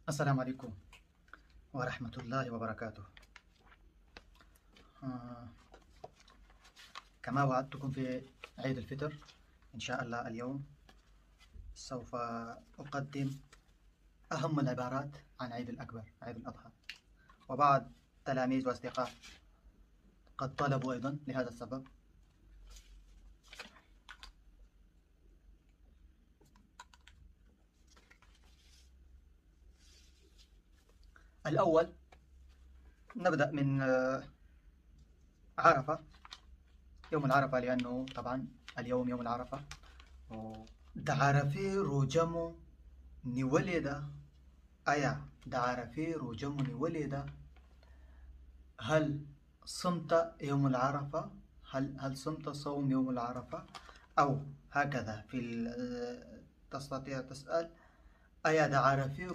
السلام عليكم ورحمة الله وبركاته. آه، كما وعدتكم في عيد الفطر، إن شاء الله اليوم سوف أقدم أهم العبارات عن عيد الأكبر، عيد الأضحى. وبعض تلاميذ وأصدقاء قد طلبوا أيضا لهذا السبب. الأول نبدأ من عرفة، يوم العرفة، لأنه طبعا اليوم يوم العرفة. دعرفي روجمو نولد أيا دعرفي روجمو نولد. هل صمت يوم العرفة؟ هل صمت صوم يوم العرفة؟ أو هكذا تستطيع تسأل: أيا دعرفي